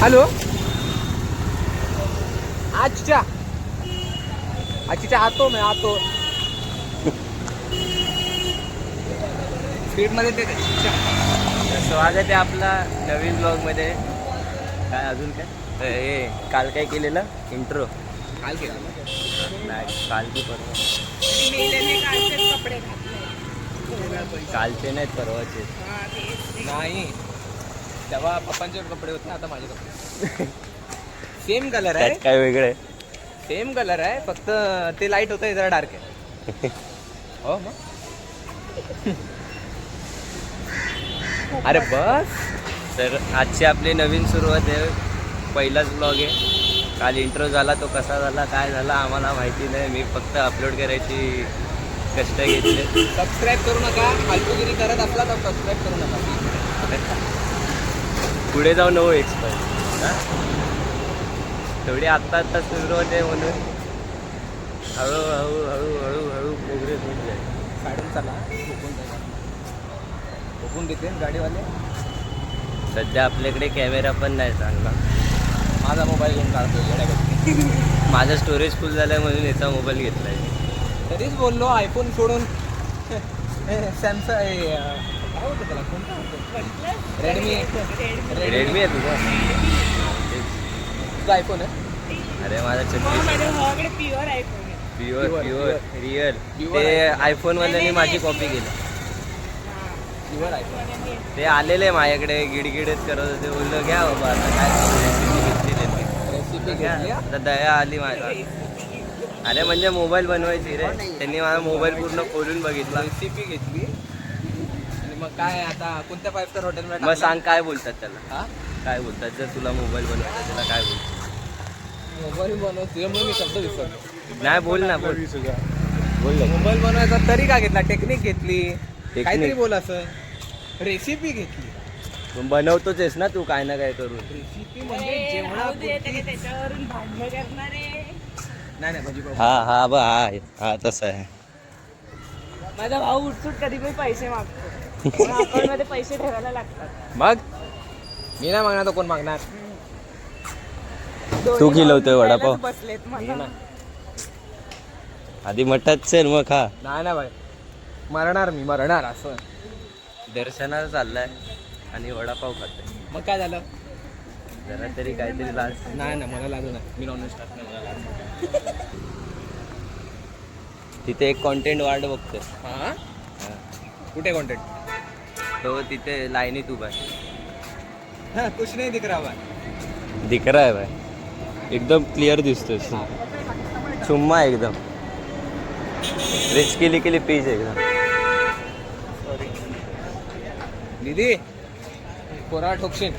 Hello. आजच्या आतो मी आतो स्पीड मध्ये ते स्वागत आहे आपला नवीन ब्लॉग मध्ये. काय अजून काय हे काल काय केलेलं इंट्रो काल केला नाही काल की परवा कपडे कालचे नाहीत परवाचे नाही. तेव्हा पप्पांचे कपडे होते, आता माझे कपडे. सेम कलर आहे, त्यात काय वेगळं आहे. सेम कलर आहे, फक्त ते लाईट होतं, जरा डार्क आहे. हो मग. अरे बस. तर आजची आपली नवीन सुरुवात आहे, पहिलाच ब्लॉग आहे. काल इंट्रो झाला, तो कसा झाला काय झाला आम्हाला माहिती नाही. मी फक्त अपलोड करायची कष्ट घेतले. सबस्क्राईब करू नका, फालतूगिरी करत असला तर सबस्क्राईब करू नका. पुढे जाऊ नो एक्सपर्ट थोडी आत्ता सुरुवात आहे म्हणून हळूहळू प्रोग्रेस होत जाईल. काढून चला, झोपून देते गाडीवाले. सध्या आपल्याकडे कॅमेरा पण नाही चांगला. माझा मोबाईल घेऊन काढतो. माझं स्टोरेज फुल झालं म्हणून याचा मोबाईल घेतला आहे. तरीच बोललो आयफोन सोडून सॅमसंग काय होतं त्याला, कोणता होतं? रेडमी रेडमी आहे तुझा? तुझा आयफोन आहे? अरे माझा प्युअर आयफोन प्युअर रिअल. ते आयफोन वाल्यांनी माझी कॉपी केली. Pure iPhone. ते आलेले माझ्याकडे गिडगिडच करत होते. बोललो घ्या बाबा आता काय रेसिपी घेतली त्यांनी. रेसिपी घ्या. घेतली. आता दया आली माझ्या. अरे म्हणजे मोबाईल बनवायची रे. त्यांनी माझा मोबाईल पूर्ण खोलून बघितला. रेसिपी घेतली आणि मग काय आता कोणत्या 5 स्टार हॉटेलमध्ये मग सांग काय बोलतात त्याला, हा? काय बोलतात जर तुला मोबाईल बनवायचा त्याला काय बोलतात? मोबाईल बनवतो त्यामुळे मी शब्द विसरलो. नाही बोल ना बोल बोल. मोबाईल बनवायचा तरी का घेतला, टेक्निक घेतली, टेक्निक. काहीतरी बोल. असं रेसिपी घेतली. बनवतोच आहेस ना तू काय ना काय करून. रेसिपी म्हणजे जेवणापुरती. त्याच्यावरून भांडण करणारे. नाही भाजी पाव. हा बा हा तसं आहे. माझा भाऊ उठसूट कधी पण पैसे मागतो. अकाउंट मध्ये पैसे ठेवायला लागतात. मग मी नाही मागणार तर कोण मागणार? तू खिलवतोय वडापाव. बसलेत मला. आधी मठात चल मग खा. नाही ना भाई, मरणार मी, मरणार असं. दर्शनाला चाललाय आणि वडापाव खातोय. मग काय झालं? जरा तरी काहीतरी लाज. नाही ना, मला लागू नाही. मी नॉनव्हेज खात नाही, मला लागू. तिथे एक कॉन्टेंट वाढ बघतोय. हा? कुठे कॉन्टेंट? तो तिथे लाईनीत उभा आहे. हा, कुछ नाही दिख रहा भाई. दिख रहा है भाई, एकदम क्लियर दिसतोय. चुम्मा एकदम रिच केली पीस एकदम. दीदी कोरा ठोकशील.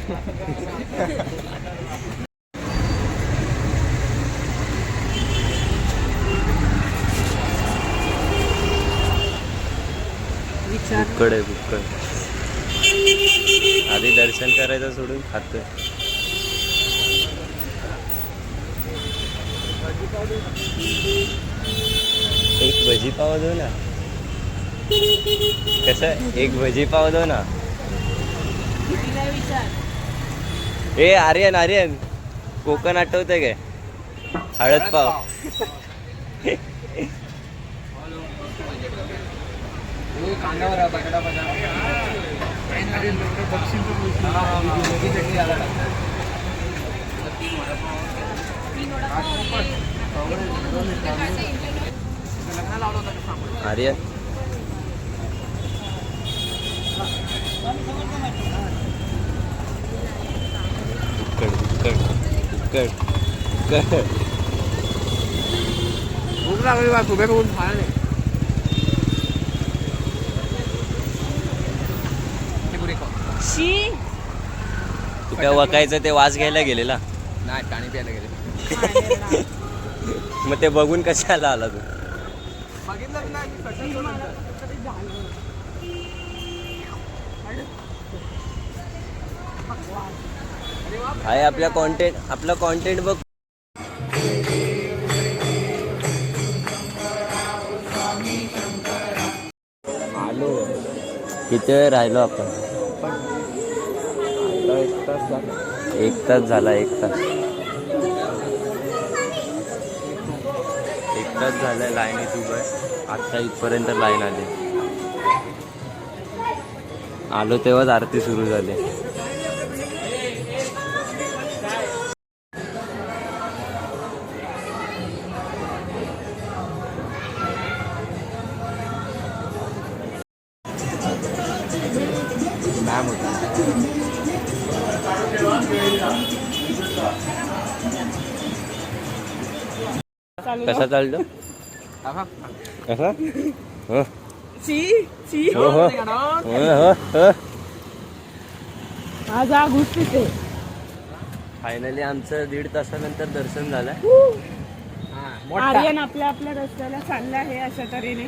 बुक्कड आहे बुक्कड. आधी दर्शन करायचं सोडून खातोय. एक भजी पाव दो ना. कसं एक भजी पाव दो ना. ए आर्यन कोकण आठवतंय काय? हळद पाव. कांद्यावर बटाटा आर्यन भूक लागली बा, उभे बघून खायला नाही. तू काय वकायचं ते वास घ्यायला गेलेला? नाही, पाणी प्यायला गेले. मग ते बघून कशाला आला तू? बघितलंच नाही. आहे आपला कॉन्टेंट बघ. किती वेळ राहिलो आपण? अर्धा एक तास झाला. 1 तास झाला 1 तास 1 तास झालाय लाईनीत उभं आहे. आत्ता इथपर्यंत लाईन आली. आलो तेव्हाच आरती सुरू झाली. मॅम होता. कसा चालतो कसा माझा घुसते. फायनली आमचं 1.5 तासानंतर दर्शन झालं. आर्यन आपल्या आपल्या रस्त्याला चालला आहे अशा तऱ्हेने.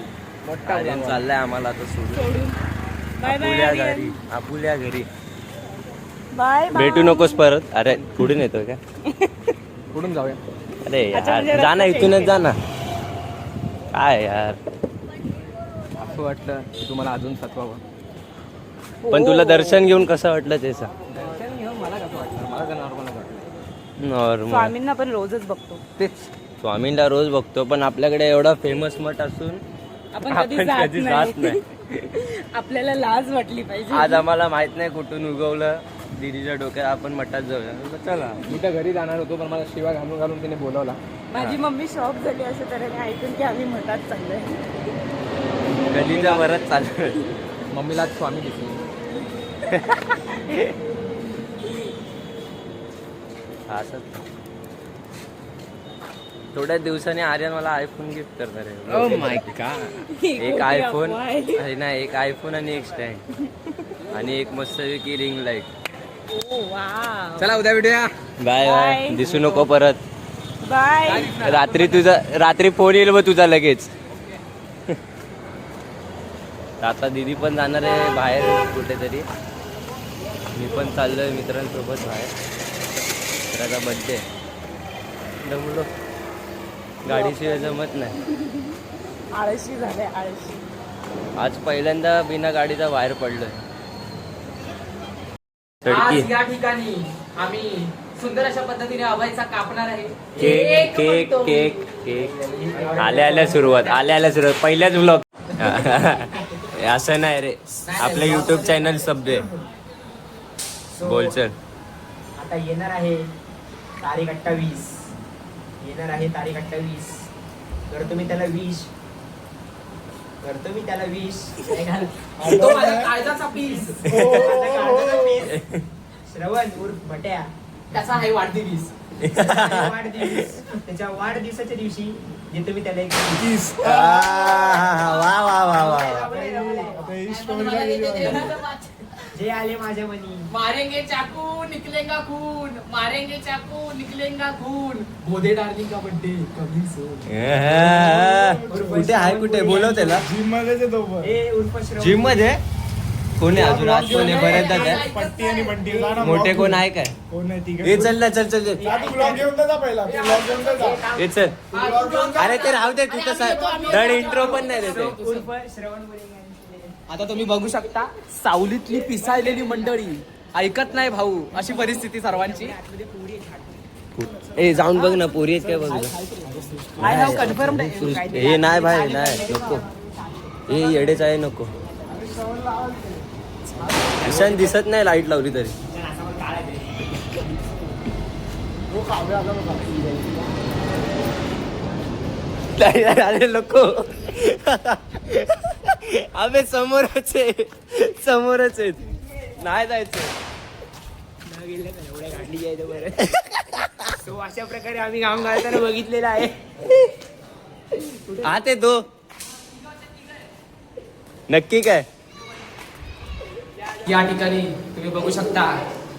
आर्यन चाललंय आम्हाला आता सोडून. बाय बाय आपुल्या आर्यन. घरी आपुल्या घरी. Bye bye. भेटू नकोस परत. अरे कुठून येतोय का? पुढून जाऊया. अरे अच्छा, यार म्हणजे जा ना रस्ता इथूनच change जा ना. काय यार असं वाटलं की तुम्हाला अजून सत्वावं. पण तुला दर्शन घेऊन कसं वाटलं ते सांग. दर्शन घेऊन मला कसं वाटलं? मला तर नॉर्मलच वाटलं. नॉर्मल. स्वामींना पण रोजच बघतो. तेच स्वामींना रोज बघतो पण आपल्याकडे एवढा फेमस मठ असून आपण आपण कधी जात नाही. आपल्याला लाज वाटली पाहिजे. आज आम्हाला माहित नाही कुठून उगवलं दीदीच्या डोक्यात आपण मठात जाऊया. म्हणलं, चला. मी तर घरी जाणार होतो पण मला शिवा घालून घालून तिने बोलवला. माझी मम्मी शॉक झाली अशा तऱ्हेने ऐकून की आम्ही मठात चाललोय. गलीच्या वरच चालू. मम्मीला आज स्वामी दिसली. असं थोड्या दिवसांनी आर्यन मला आयफोन गिफ्ट करणार आहे. Oh my God. एक आयफोन नाही एक आयफोन आणि एक स्टँड आणि एक मस्तपैकी रिंग लाईट. चला उद्या भेटूया. Bye bye. Bye. दिसू नको परत. बाय. रात्री फोन येईल बघ तुझा लगेच. आता दीदी पण जाणार आहे बाहेर कुठेतरी. मी पण चाललोय मित्रांसोबत बाहेर. मित्राचा बड्डे. दमलो. गाडीशिवाय जमत नाही. आळशी झाले आळशी. आज पहिल्यांदा बिना गाडीचा बाहेर पडलोय. आज या ठिकाणी आम्ही सुंदर अशा पद्धतीने अभयचा कापणार आहे. Cake cake cake cake. आल्या सुरुवात पहिल्याच ब्लॉग. असं नाही रे आपलं युट्यूब चॅनल शब्द बोल चल. आता येणार आहे तारीख 28. येणार आहे तारीख 28. करतो मी त्याला विश. तो माझा काळजाचा पीस. श्रवण उर्फ भट्या त्याचा आहे वाढदिवस. त्याच्या वाढदिवसाच्या दिवशी देतो मी त्याला एक किस. वा वा वा वा. जे आले माझ्या मनी. मारेंगे चाकू निकलेगा खून. मारेंगे चाकू निकलेगा खून. बोधे डार्लिंग का बर्थडे कमी सोन. कुठे आहे कुठे बोलव त्याला. ए उर्फ श्रवण. जिम मध्ये कोण आहे अजून आज कोण आहे बरेच आहे. पट्टी आणि बंटी जा ना. मोठे कोण आहे काय. कोण नाही तिघं. हे चल ना चल चल चल. जा तू ब्लॉग घेऊन जा पहिला. तू ब्लॉग घेऊन जा. हे चल. अरे ते राहू दे तू तसं धड इंट्रो पण नाही देते. उर्फ श्रवण बोलिंग. आता तुम्ही बघू शकता सावलीतली पिसाळलेली मंडळी ऐकत नाही भाऊ. अशी परिस्थिती सर्वांची. ए जाऊन बघ ना पोरी आहेत काय बघ. I have confirmed. हे नाही भाई नाही नको. हे येडेच आहे नको. ईशान दिसत नाही लाईट लावली तरी. अरे नको. अबे समोरच आहे नाही जायचं. तो अशा प्रकारे आम्ही काम करताना बघितलेला आहे. हा ते दो नक्की काय. या ठिकाणी तुम्ही बघू शकता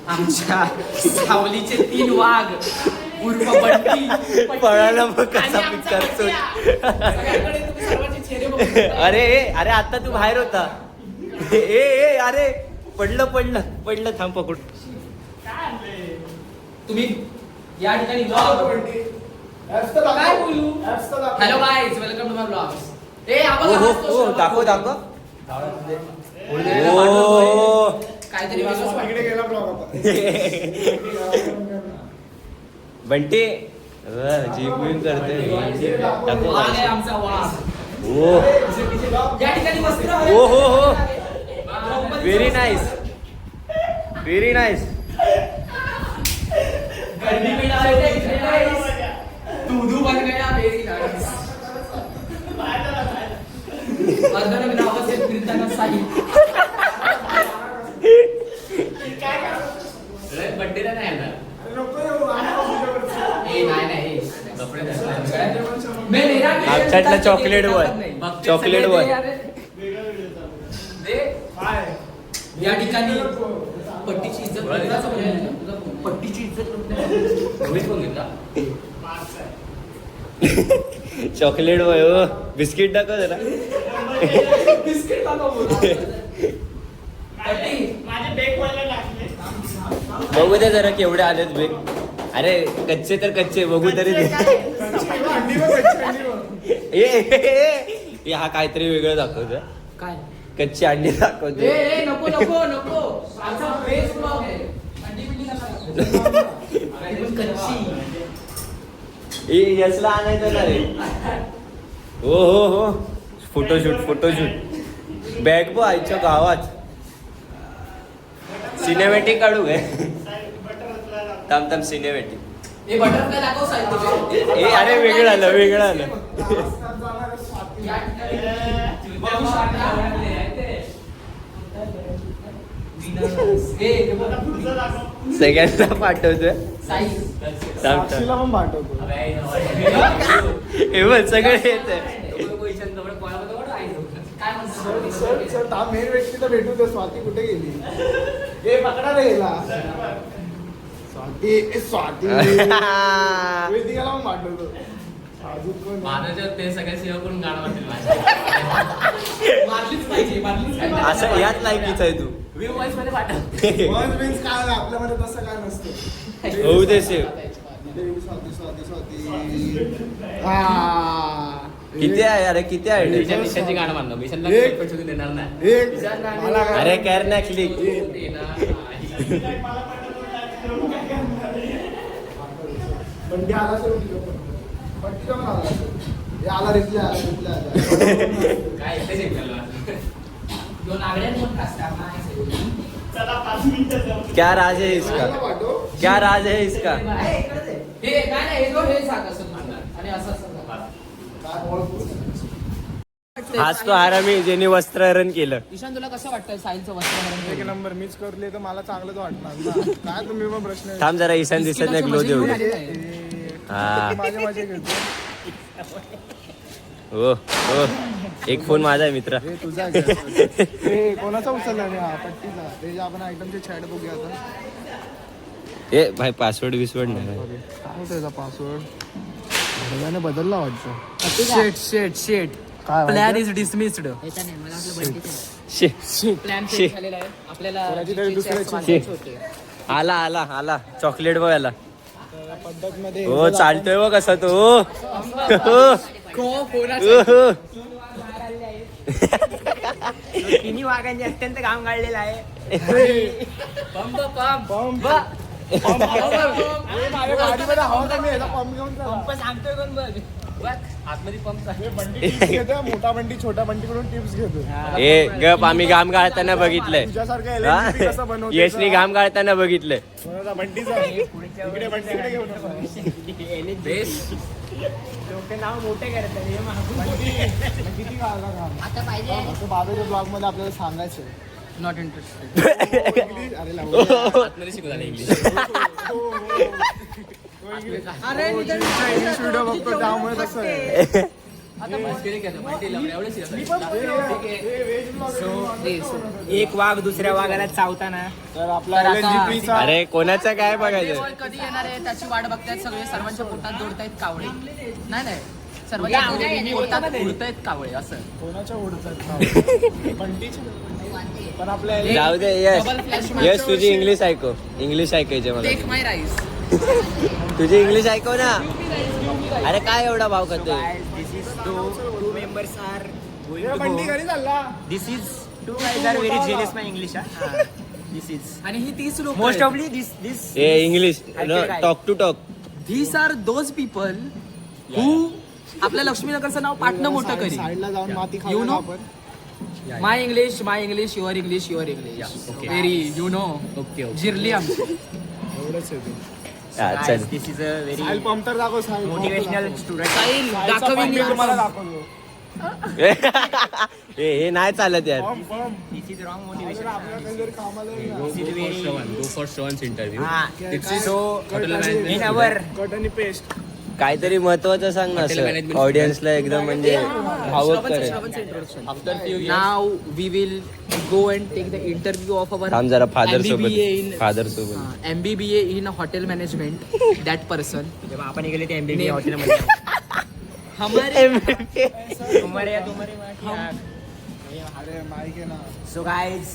आमच्या सावलीचे 3 वाघ उर्फ बंटी. पळाला बघ कसा पिक्चर. सगळ्यांकडे तुम्ही सर्वांचे चेहरे बघू शकता. अरे आता तू बाहेर होता. ए अरे पडलं थांब पकड. तुम्ही या ठिकाणी काय बोलू. Hello guys welcome to my blogs. ए दाखव काय काहीतरी वेगळंच वाटतं. तिकडे गेला ब्लॉग आता. बंटी जिम करते टाकू वाघ आहे आमचा वाघ. ओ या ठिकाणी वस्त्र हो हो हो व्हेरी नाईस व्हेरी नाईस. गर्मी में डाल दे guys. दूधू बन गया very nice. अर्धनग्न अवस्थेत फिरताना साई. बड्डेला नाही येणार. ए नाही कपडे आमच्यातला चॉकलेट बॉय चॉकलेट बॉय. या ठिकाणी पट्टीची इज्जत पट्टीची इज्जत चॉकलेट बॉय हो बिस्किट दाखव जरा. बिस्किट बघू दे जरा केवढे आलेत बेग. अरे कच्चे तर कच्चे बघू तरी दे. ए हा काहीतरी वेगळं दाखवतोय. काय कच्ची अंडी दाखवते. ए नको नको नको आमचा बेस ब्लॉग आहे अंडी बिंडी नका कच्ची. यसला आणायचं ना रे. हो हो हो फोटोशूट फोटोशूट बॅग बो आईच्या गावात सिनेमॅटिक काढू काय. थांब थांब सिनेमॅटिक. ए बटरफ्लाय दाखव साहेब. ए अरे वेगळं आलं वेगळं आलं. या ठिकाणी सगळ्यांना पाठवतोय. साई थांब साक्षीला थांब पण पाठवतो. हे बघ सगळं येत काय सर सर मेन व्यक्तीला भेटू दे. स्वाती कुठे गेली? हे पकडा रे गेला. स्वाती स्वाती वेदिकाला पण पाठवतो. अजून कोण? ते सगळ्या सेवा करून गाणं म्हणतील मारलीच पाहिजे मारलीच पाहिजे. असं याच लायकीच आहे तू. व्ह्यू वॉइस मध्ये पाठव. Words means काय आहे? आपल्यामध्ये तसं काय नसतं. होऊ दे सेव. स्वाती स्वाती स्वाती. किती आहे अरे किती आहे. मिशनची गाणं म्हणणं मिशनला एक. पैसे देणार नाही. एक मला काय? अरे कॅर ना क्लिक. बंडी आला असेल बंडी जाऊन आला असेल. हे आला रिप्लाय आला रिप्लाय आला. काय इथेच एक झालं. दोन आगड्या दोन कास्ता नाही. क्या राज है इसका मला पाठव. क्या राज है इसका. हे नाही हे जो हे सांग असं म्हणणार आणि असं असं काय ओळखू? आज तो आरामी ज्यांनी वस्त्रहरण केलं. ईशान तुला कसं वाटतं साईलचं वस्त्र एक नंबर मीच करले तर मला चांगलंच वाटणार ना. काय तुम्ही पण प्रश्न आहे? थांब जरा ईशान दिसत नाही ग्लो देऊ. हा माझे माझे घेतो. हो हो एक फोन माझा आहे मित्र. हे तुझा घे. हे कोणाचा उचलला नाही हा पट्टीचा. ते आपण आयटमचे चॅट बघूया आता. ए भाई पासवर्ड विसवर्ड नाही. काय होतं त्याचा पासवर्ड? भैयाने बदलला वाटतं. शेट शेट शेट काय प्लॅन इज डिसमिस्ड. शे प्लॅन शी. फेल झालेला आहे आपल्याला कोणाची तरी दुसऱ्याची. वाचायचे होते. आला आला आला चॉकलेट बॉय आला. पद्धत मध्ये हो चालतोय बघ कसा तो. हो. तिन्ही वाघांनी अत्यंत काम काढलेलं आहे. पंप पंप पंप माझ्या गाडीमध्ये हवा कमी आहे. पंप घेऊन चला. पंप सांगतोय कोण बघ. आतमध्ये पंप आहे. हे बंडी tips घेतो. मोठा बंडी छोटा बंडीकडून टिप्स घेतो. ए गप आम्ही घाम गाळताना बघितलंय. तुझ्यासारखं हा? LNG कसं बनवते? यशनी घाम गाळताना बघितलंय. कोणाचा बंडीचा इकडे बंडीकडे घेऊन ये. बेस लोक नाव मोठे करतात हे मागून. किती गाळला काम? आता पाहिजे असं बाबेच्या ब्लॉग मध्ये आपल्याला सांगायचं. Not interested. इंग्लिश अरे लावू. आतमध्ये शिकू झालं इंग्लिश. इंग्लिश व्हिडिओ बघतो त्यामुळे कसं आहे. आता मस्करी करतो बंटीला एवढे हे व्हेज ब्लॉग एक वाघ दुसऱ्या वाघाला चावताना. तर आपला तर आता- LNGP चा अरे कोणाचं काय बघायचं. कधी येणार आहे त्याची वाट बघतायत सगळे. सर्वांच्या पोटात दौडतायत कावळे. नाही सर्वांच्या पोटात उडतायत कावळे असं. कोणाच्या ओढतात बंडीचे पण आपल्या जाऊ दे यश Double flash यश तुझी इंग्लिश ऐकव. इंग्लिश ऐकायचे मला. Take my rice. तुझी इंग्लिश ऐकव ना. अरे काय एवढा भाव करतोय. This is two members are बंडी घरी चालला. This is two guys are very jealous my English. This is आणि ही 30 लोक most offly this a English talk to talk. These are those people who आपल्या लक्ष्मीनगरचं नाव पाटणं मोठं करी. साईडला जाऊन माती You खाऊ know? आपण. My English your English very you know okay जिरली आमची. एवढंच आहे ते. हा, चल. This is a Sahil very pump तर दाखव साहिल पंप मोटिवेशनल दाखव. स्टुडंट. साहिल, साहिलचा दाखवीन पंप मी यार तुम्हाला पंप. दाखवतो. हे नाही चालत यार. Pump, pump. This is wrong अगर मोटिवेशन. आपल्याकडे जर कामाला येईल ना. This is very Go for Shravan's interview. हा काय- सो कट इन आणि- अवर कट आणि पेस्ट. काहीतरी महत्वाचं सांग ना असं ऑडियन्सला एकदम म्हणजे भावक करेल. Now we will go and take the interview of our थांब जरा फादर MBBA in सोबत फादर सोबत MBBA in hotel management. That person. जेव्हा आपण गेले ते एमबीबी हॉटेलमध्ये हमारे तुम्हारे अरे माहिती आहे ना. सो गाईज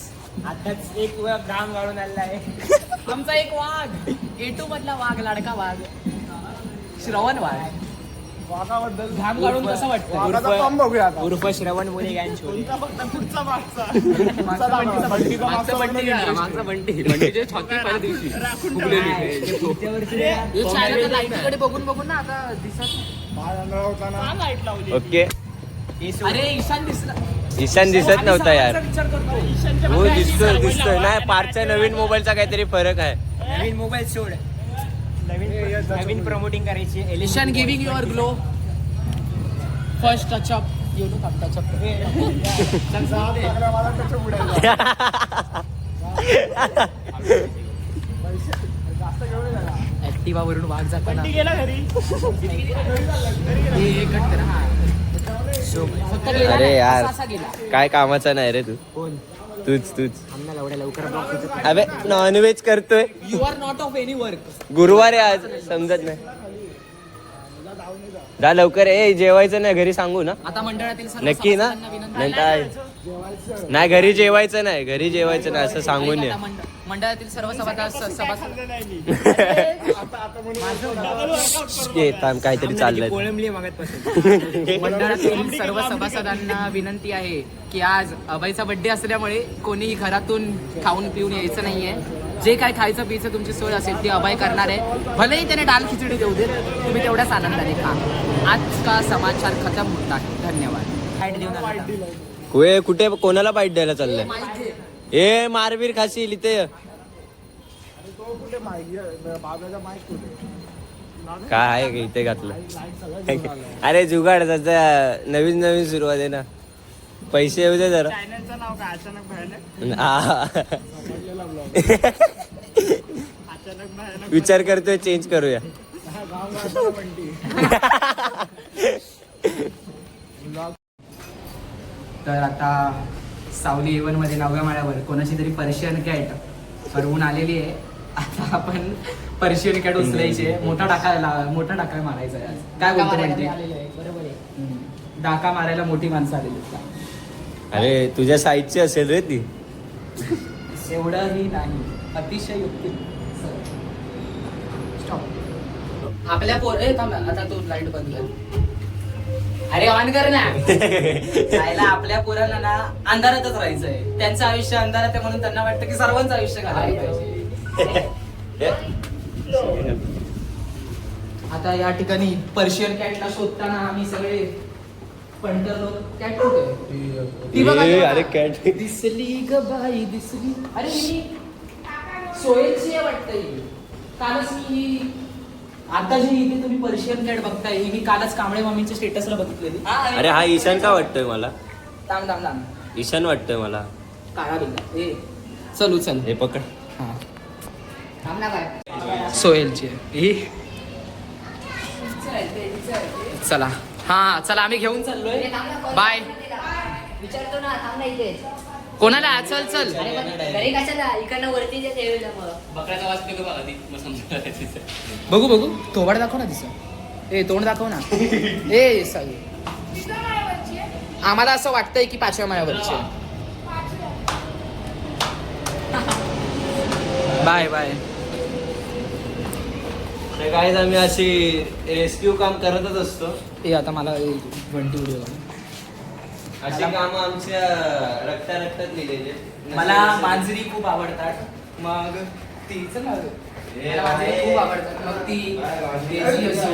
आताच एक काम काढून आलेला आहे. आमचा एक वाघ A2 मधला वाघ लाडका वाघ श्रवण वाघ वाघाबद्दल घाम काढून कसं वाटतं? वाघाचा पंप बघूया आता. उर्फ श्रवण बोले गँच कोणता फक्त पुढचा मागचा. पुढचा दाखवा. बंटीचा मागचा बंटी दाखवा. मागचा बंटी बंटीची छाती पहिल्या दिवशी हे चॅनल लाईटकडे बघून बघून ना आता दिसत. बाळ अंधारा होता ना. ओके. अरे ईशान दिसला. ईशान दिसत नव्हता यार. विचार करतो. हो दिसतोय नाही पारच्या नवीन मोबाईलचा काहीतरी फरक आहे. नवीन मोबाईल सोड. नवीन प्रमोटिंग करायची. Ishan giving your glow first touch up you know touch up जाम लागला मला त्याच्या उडायला. जास्त घेऊन गेला. ऍक्टिवा वरून वाघ जाताना गेला घरी. हे कट करा हा. फक्त गेला अरे नाही, यार. असा गेला. काय कामाचा नाही रे तू. कोण तूच आम्हाला एवढ्या लवकर ब्लॉक अबे नॉनव्हेज करतोय. You are not of any work. गुरुवार आहे आज समजत नाही. जा लवकर ए जेवायचं नाही घरी सांगू ना. आता मंडळातील सर्व नक्की ना सभासदांना विनंती नाही नाही घरी जेवायचं नाही घरी जेवायचं नाही असं सांगून आहे. ये. आता मंडळातील सर्व सभासद ये, थांब काहीतरी चाललंय. कोळंबली मागत मंडळातील सर्व सभासदांना विनंती आहे की आज अभयचा बर्थडे असल्यामुळे कोणीही घरातून खाऊन पिऊन यायचं नाहीये. जे काय खायचं पियचं तुमची सोय असेल ती अभय करणार आहे. भलेही त्याने डाल खिचडी देऊ देत तुम्ही तेवढ्याच आनंदाने खा. आज का समाचार खतम होता. धन्यवाद. कुठे कोणाला बाईट द्यायला चाललंय. ए मारवीर खाशील इथे ये. तो कुठे माहिती बाबाचा माईक कुठे. काय आहे इथे घातलं. लाईट सगळं घेऊन आला. अरे जुगाड त्याचा नवीन सुरुवात आहे ना. पैसे येऊ दे जरा. चॅनलचं नाव काय अचानक बाहेर हा. समजलेला ब्लॉग. अचानक बाहेर विचार करतोय चेंज करूया. हा गाव गावाचा बंटी. तर आता सावली A1 मध्ये 9व्या माळ्यावर कोणाची तरी पर्शियन कॅट हरवून आलेली आहे. आता आपण पर्शियन कॅट उचलायची आहे. मोठा टाका मारायचा आहे आज. काय बोलतो म्हणते. डाका मारायला मोठी माणसं आलेली आहेत. अरे तुझ्या साईडची असेल रे ती. एवढंही नाही. अतिशय युक्ती. स्टॉप. आपल्या आता तो लाईट बंद कर. अरे ऑन कर ना. जायला आपल्या पोरांना ना अंधारातच राहायचंय. त्यांचं आयुष्य अंधारात आहे म्हणून त्यांना वाटतं की सर्वांचं आयुष्य घालायला पाहिजे. आता या ठिकाणी पर्शियन कॅटला शोधताना आम्ही सगळे पंटर लोक कॅट ती बघा, ए, ती बघा. अरे cat. दिसली ग बाई दिसली. अरे ही सोयीची आहे वाटतं ही. कालच मी आता जी इथे तुम्ही पर्शियन कॅट बघताय ही मी कालच कांबळे मामीच्या स्टेटसला बघितलेली. अरे हा ईशान का वाटतोय मला. थांब ईशान वाटतोय मला. काळा बिल्ला. ए चल उचल. हे पकड. सोहेलची आहे ही. चला हा चला आम्ही घेऊन चाललोय. बाय. विचारतो ना थांब ना इथे. कोणाला चल चल. घरी कशाला इकडनं वरती जे ठेवलं मग. बकऱ्याचा आवाज येतो का बघा. बघू थोबाड दाखव ना तिचं. ए तोंड दाखव ना. ए साई आम्हाला असं वाटतंय की 5व्या माळ्यावरची. Bye bye. काय आम्ही अशी रेस्क्यू काम करतच असतो. ए आता मला घंटी उडी. अशी कामं आमच्या रक्तात लिहिलेली आहेत. मला मांजरी खूप आवडतात. मग ती चल ना. मला मांजरी खूप आवडतात. मग ती देशी असो,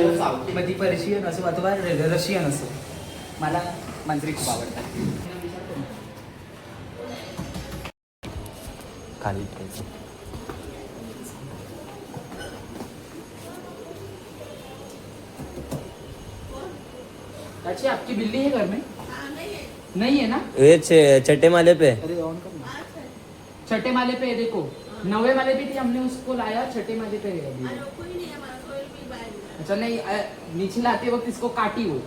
मग ती पर्शियन असो अथवा रशियन असो, मला मांजरी खूप आवडतात. खाली अच्छी आपकी बिल्ली है घर में? नहीं है ना? ये छठे माले पे छठे माले पे है, देखो 9वें माले पे थी, हमने उसको लाया, छठे माले पे है अभी। अच्छा नहीं, नीचे लाते वक्त इसको काटी, वो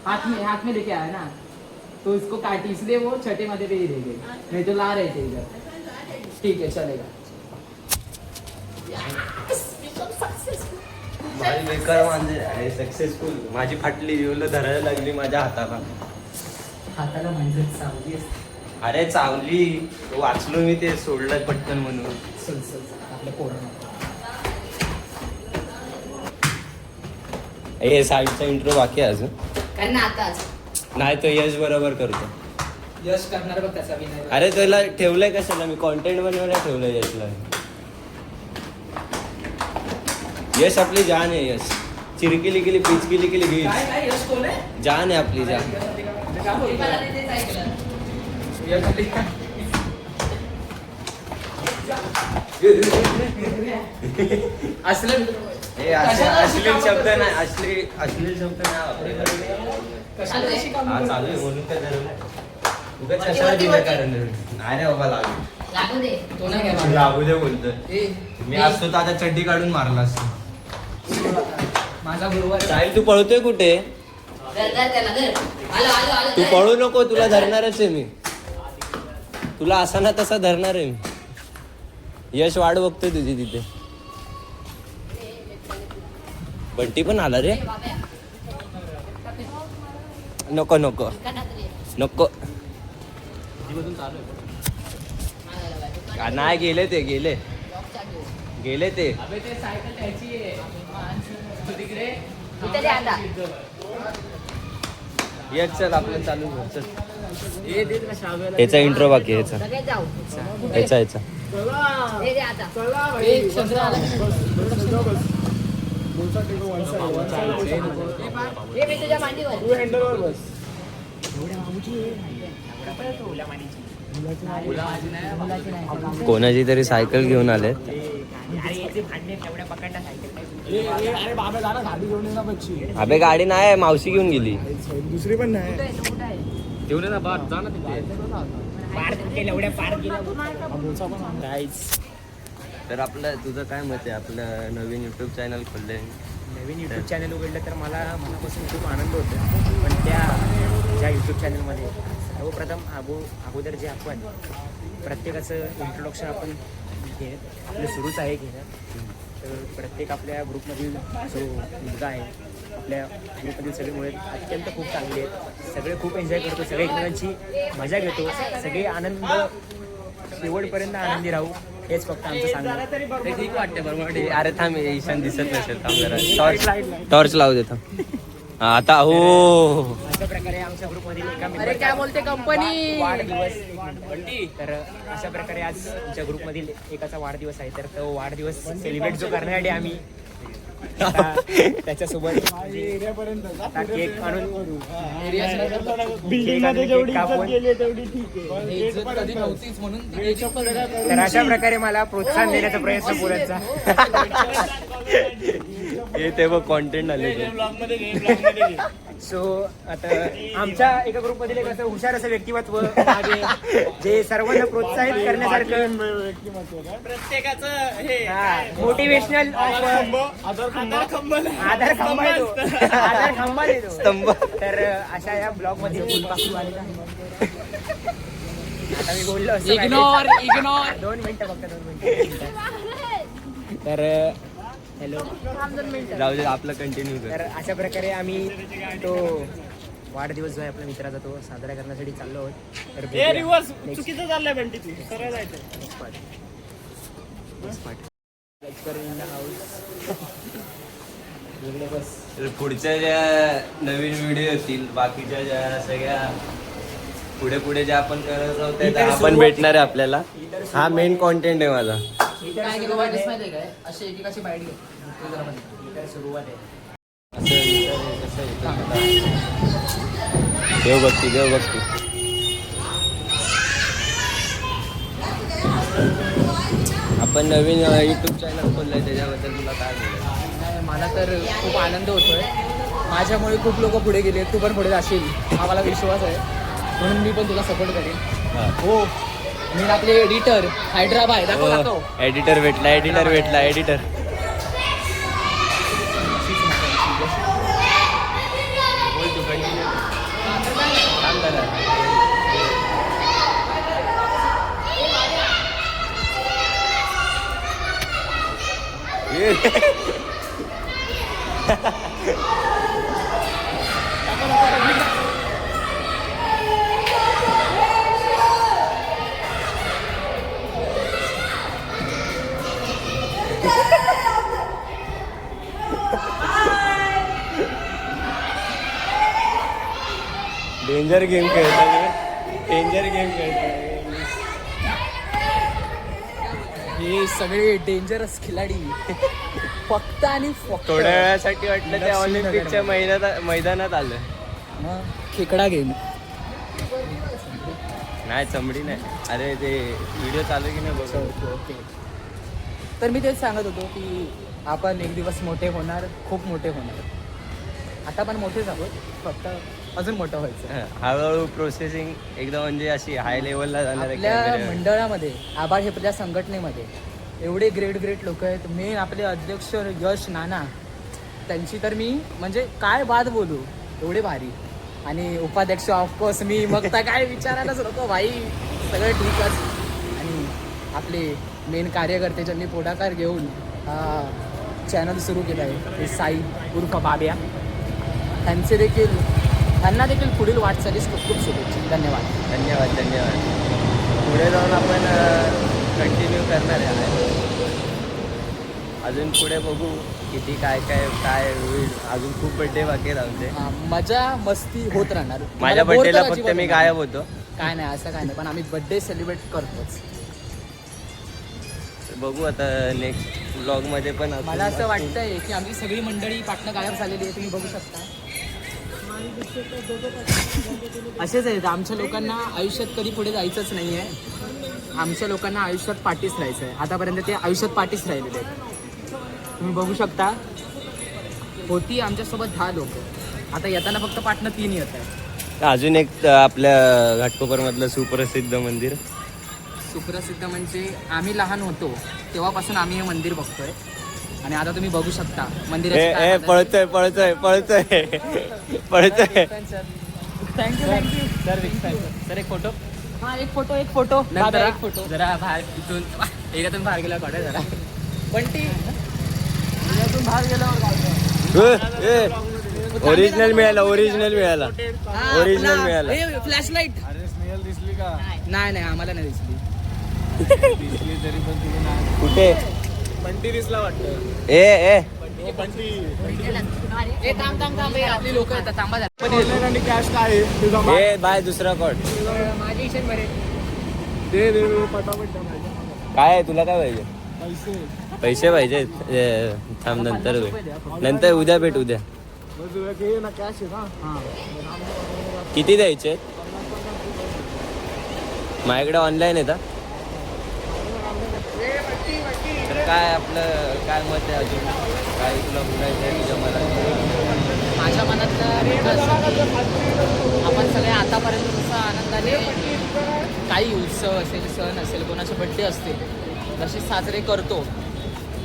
हाथ में लेके आया ना, तो इसको काटी, इसलिए वो छठे माले पे ही रह गई, नहीं तो ला रहे थे इधर. ठीक है, चलेगा. माझी बेकार मांजर आहे सक्सेसफुल. माझी फाटली येऊन धरायला लागली माझ्या हाताला. हाताला मांजर चावली असते. अरे चावली, वाचलो मी, ते सोडलं पटकन म्हणून. चल आपल्या पोरांना. हे साईडचा इंट्रो बाकी आहे अजून. कारण आताच नाही तो यश बरोबर करतो. यश करणार बघ त्याचा विनय. अरे तुला ठेवलंय कशाला, मी कॉन्टेंट बनवायला ठेवलंय यशला. यश आपली जान आहे. यश चिरकिली केली, पिचकिली केली, घी काय यश कोण आहे? जान आहे आपली, जान. असलं हे अश्लील शब्द नाही, अश्लील शब्द नाही वापरायचे. हा चालू आहे म्हणून काय ठरवलं. उगाच कशाला विनाकारण नाही रे बाबा, लागू दे. तो नाही काय मारला. लागू दे बोलतोय. मी असतो तर आता चड्डी काढून मारला असतो. माझा गुरुवार साहिल तू पळतोय कुठे? धर त्याला धर. आलो तू धर. पळू नको, तुला धरणारच आहे मी. तुला असा ना तसा धरणार आहे मी. यश वाट बघतोय तुझी तिथे. बंटी पण आला रे. नको नको नको. नाही, गेले ते. अबे ते सायकल त्याची आहे. तिकडे इथे दे आता. यश चल आपलं चालू कर, चल. हे देत ना शाळेला. याचा इंट्रो बाकी आहे, याचा सगळे जाऊ. याचा हे दे आता. एक चंद्र आला. हे मी तुझ्या मांडीवर. तू हँडलवर बस. कोणाची तरी सायकल घेऊन आले. अरे बाबा जा ना, गाडी घेऊन ये ना बच्ची. अबे गाडी नाही, मावशी घेऊन गेली. दुसरी पण नाही. तर आपलं तुझं काय मत आहे? आपलं नवीन युट्यूब चॅनल खोललंय. नवीन यूट्यूब चॅनल उघडलं तर मला मनापासून खूप आनंद होतो. पण ज्या यूट्यूब चॅनलमध्ये सर्वप्रथम अगोदर जे आपण प्रत्येकाचं इंट्रोडक्शन आपण आपलं सुरूच आहे घेणं. तर प्रत्येक आपल्या ग्रुपमधील जो मुलगा आहे, आपल्या ग्रुपमधील सगळे मुळे अत्यंत खूप चांगले आहेत. सगळे खूप एन्जॉय करतो, सगळे एकमेकांची मजा घेतो, सगळे आनंद शेवटपर्यंत आनंदी राहू, हेच फक्त आमचं सांगणं. ते ठीक वाटते बरोबर. अरे थांब, ईशान दिसत नसेल, थांब जरा टॉर्च लावू दे. थांब. आता हो, अशा प्रकारे आमच्या ग्रुपमधील एका अरे काय बोलते कंपनी. वाढदिवस. तर अशा प्रकारे आज आमच्या ग्रुपमधील एकाचा वाढदिवस आहे. तर तो वाढदिवस सेलिब्रेट जो करण्यासाठी आम्ही त्याच्यासोबत आता केक आणून तर अशा प्रकारे मला प्रोत्साहन देण्याचा प्रयत्न पुरायचा. हे ते बघ कॉन्टेंट आले. सो आता आमच्या एका ग्रुपमधील एक असं हुशार असं व्यक्तिमत्व आहे, जे सर्वांना प्रोत्साहित करण्यासारखं प्रत्येकाचं हे मोटिवेशनल आधार खांबा देतो स्तंभ. तर अशा या ब्लॉग मध्ये फुलपाखरू आलेला आहे. आता मी बोललो असं इग्नोर काय. 2 मिनिटं फक्त 2 मिनिटं. तर हॅलो, जाऊ दे, आपलं कंटिन्यू कर. तर अशा प्रकारे आम्ही तो वाढदिवस जो आहे आपल्या मित्राचा तो साजरा करण्यासाठी चाललो आहोत. तर चुकीचं चाललंय बंटी, तू सरळ जायचं. तर पुढच्या ज्या नवीन व्हिडिओ येतील, बाकीच्या ज्या सगळ्या पुढे पुढे जे आपण करत आहोत ते आपण भेटणार आहे आपल्याला. हा मेन कॉन्टेंट आहे माझा. काय केलं माहिती आहे काय? अशी एकेकाची बाईट घे. सुरुवात आहे. देव भक्ती आपण नवीन युट्यूब चॅनल खोललंय त्याच्याबद्दल तुला काय बोलायचं? नाही, मला तर खूप आनंद होतोय. माझ्यामुळे खूप लोक पुढे गेले. तू पण पुढे जाशील हा मला विश्वास आहे. म्हणून मी पण तुला सपोर्ट करेन. हो, मी आपले एडिटर हैदराबाद दाखव. एडिटर भेटला. डेंजर गेम खेळतात. हे सगळे डेंजरस खिलाडी फक्त आणि फक्त थोड्या वेळासाठी वाटलं ते ऑलिम्पिकच्या मैदानात आलं. खेकडा गेम नाही, चमडी नाही. अरे ते व्हिडिओ चालू की नाही बघ. ओके. तर मी तेच सांगत होतो की आपण एक दिवस मोठे होणार, खूप मोठे होणार. आता पण मोठेच आहोत, फक्त अजून मोठं व्हायचं. हळूहळू प्रोसेसिंग एकदम म्हणजे अशी हाय लेवलला जाणार आहे. आपल्या मंडळामध्ये, आभार हे आपल्या संघटनेमध्ये एवढे ग्रेट लोक आहेत. मेन आपले अध्यक्ष यश नाना, त्यांची तर मी म्हणजे काय बात बोलू, एवढे भारी. आणि उपाध्यक्ष ऑफकोर्स मी, मग तर काय विचारायलाच नको भाई, सगळं ठीकच. आणि आपले मेन कार्यकर्ते ज्यांनी पुढाकार घेऊन चॅनल सुरू केलं आहे ते साई उर्फ बाब्या, त्यांना देखील पुढील वाटचालीस खूप खूप शुभेच्छा. धन्यवाद. पुढे जाऊन आपण कंटिन्यू करणार आहे. अजून पुढे बघू किती काय होईल. अजून खूप बड्डे बाकी राहते. मजा मस्ती होत राहणार. माझ्या बड्डेला फक्त मी गायब होतो. काय नाही, असं काय नाही, पण आम्ही बड्डे सेलिब्रेट करतोच. बघू आता नेक्स्ट व्लॉग मध्ये पण. मला असं वाटतंय की आमची सगळी मंडळी पाटणं गायब झालेली आहे. तुम्ही बघू शकता. असेच आहेत आमच्या लोकांना. आयुष्यात कधी पुढे जायचंच नाही आहे. आमच्या लोकांना आयुष्यात पाठीच राहायचं आहे. आतापर्यंत ते आयुष्यात पाठीच राहिलेले आहेत. तुम्ही बघू शकता. होती आमच्यासोबत 10 लोक, आता येताना फक्त पाटणं 3 येत आहे. अजून एक आपल्या घाटकोपर मधलं सुप्रसिद्ध मंदिर. सुप्रसिद्ध म्हणजे आम्ही लहान होतो तेव्हापासून आम्ही हे मंदिर बघतोय. आणि आता तुम्ही बघू शकता मंदिराची. पळतोय. थँक्यू. सर एक फोटो. हा, एक फोटो नंतर एक फोटो. जरा बाहेर इथून बाहेर गेला काढा जरा. पण ती बाहेर गेल्यावर ओरिजिनल मिळाला. Flash light. अरे स्नेहल दिसली का? नाही आम्हाला नाही दिसली. दिसली तरी पण तिने नाही. कुठे? बंटी दिसला वाटतं. ए बंटी. थांब आपली लोक येतात. थांबा जरा. ऑनलाईन आणि कॅश काय आहे? तुझा माल. ए बाय दुसरा कॉट. माझी इच्छा बरे. दे पटापट द्या माझ्या. काय आहे तुला? काय पाहिजे? पैसे पाहिजे. थांब नंतर उद्या भेट. उद्या घे ना, कॅश आहे ना. किती द्यायचे? माझ्याकडे ऑनलाईन आहे. काय आपलं काय मत आहे? अजून काय तुला बोलायचं आहे तुझ्या मनात? माझ्या मनातलं आपण सगळे आतापर्यंत जसं आनंदाने काही उत्सव असेल, सण असेल, कोणाचे बड्डे असतील जसे साजरे करतो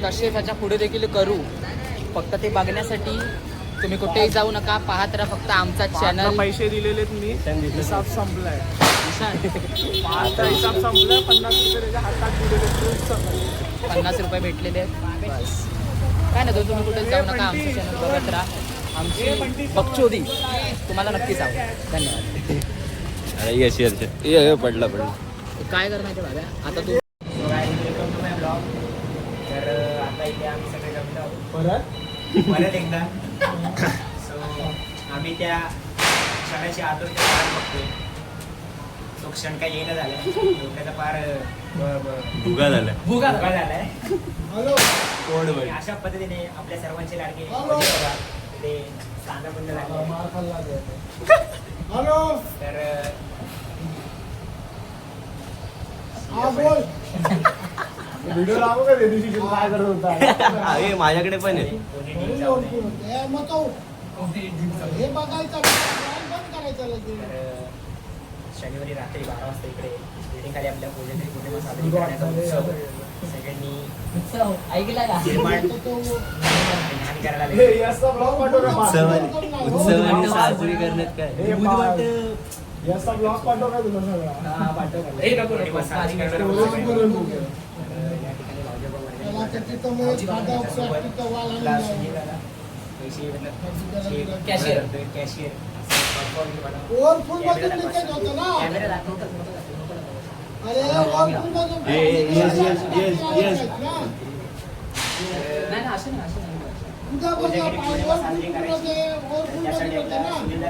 तसे त्याच्या पुढे देखील करू. फक्त ते बघण्यासाठी तुम्ही कुठेही जाऊ नका. पाहत राहा फक्त आमचा चॅनल. पैसे दिलेले तुम्ही. हिसाब संपलाय. हिसाब संपलाय. 50 रुपये त्याच्या हातात दिलेले. 50 रुपये भेटलेले आहेत. बस काय नाही, तुम्ही कुठे जाऊ नका. आमचं चॅनल बघत राहा. आमची बकचोदी तुम्हाला नक्कीच आवडेल. धन्यवाद. अरे ये पडला. काय करणार ते बाबा आता तू. तर आता इथे आम्ही सगळे जमलो आहोत परत एकदा. सो आम्ही त्या क्षणाची आतुरता वाट बघतोय. तो क्षण काही येणं झालाय डोक्याचा फार भुगा झाला. भुगा झालाय. हॅलो आणि अशा पद्धतीने आपल्या सर्वांचे लाडके भोजे बाबा ते स्थानबंद झाले. मार खाल्ला हॅलो तर हा बोल व्हिडिओ लावू का त्या दिवशी तू काय करत होता अरे माझ्याकडे पण आहे. हे बघायचं बंद करायचं लगेच. तर शनिवारी रात्री 12 वाजता इकडे बिल्डिंग खाली आपल्या पूजेची पूर्णिमा साजरी करण्याचा उत्सव सगळ्यांनी ऐकला का निर्माण ध्यान करायला हे लागले. याचा ब्लॉग पाठव का उत्सवाने साजरी करण्यात काय. याचा ब्लॉग पाठव का तुला सगळा पूर्णिमा साजरी करणारा रोज उत्सव आहे. करून बघ. तर या ठिकाणी भाऊजोबा त्याला वर्गाने त्याची तर मग खादा सोबत प्लास्टिकचा वाल आणून क्लास द्यावा. सुनीलाला पैसे मतलब कॅशियर. कॅशियर ओव्हरफुल मधून लिकेज होतं ना कॅमेरा दाखवतात. अरे ओव्हरफुल मधून तुझा बघा ओव्हरफुल मध्ये ओव्हरफुल त्यासाठी मध्ये होतं आपल्या ना सुनीलला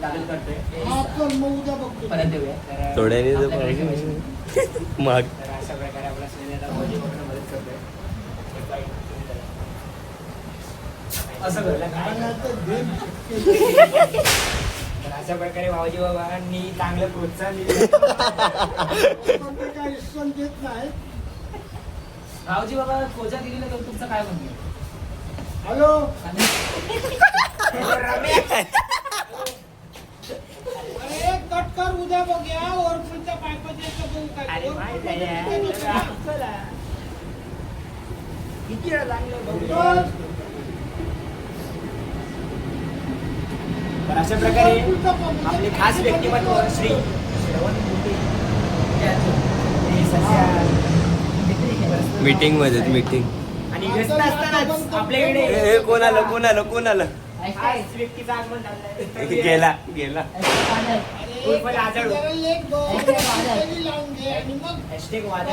तालुक करतोय. हा चल मग उद्या बघतो परत देऊया तर थोड्याने तर आपल्याकडे पाहिजे. माग तर अशा प्रकारे आपला सुनीलला भाऊजी बघणं मदत करतोय. असं घडलं काय? आणि आता गेम तर अशा प्रकारे भाऊजी बाबांनी चांगलं प्रोत्साहन दिलं. कोणते काय रिस्पॉन्स देत नाही रावजी बाबा कोजा दिलेलं तर तुमचं काय म्हणतो हॅलो अरे कट कर उद्या बघूया ओव्हरफुलच्या पायपाच्या बघू काय अरे माहित आहे यार. किती वेळा लागलं बघू. तर अशा प्रकारे आपले खास व्यक्तिमत्व श्री श्रवण मोठे हे सध्या मीटिंग मध्ये मीटिंग. आणि व्यस्त असतानाच आपल्याकडे हे कोण आलं कोण आलं कोण आलं. खास व्यक्तीचं आगमन झालंय. गेला गेला. उर्फ लाजाळू. लावून घे आणि मग हॅशटॅग वादळ.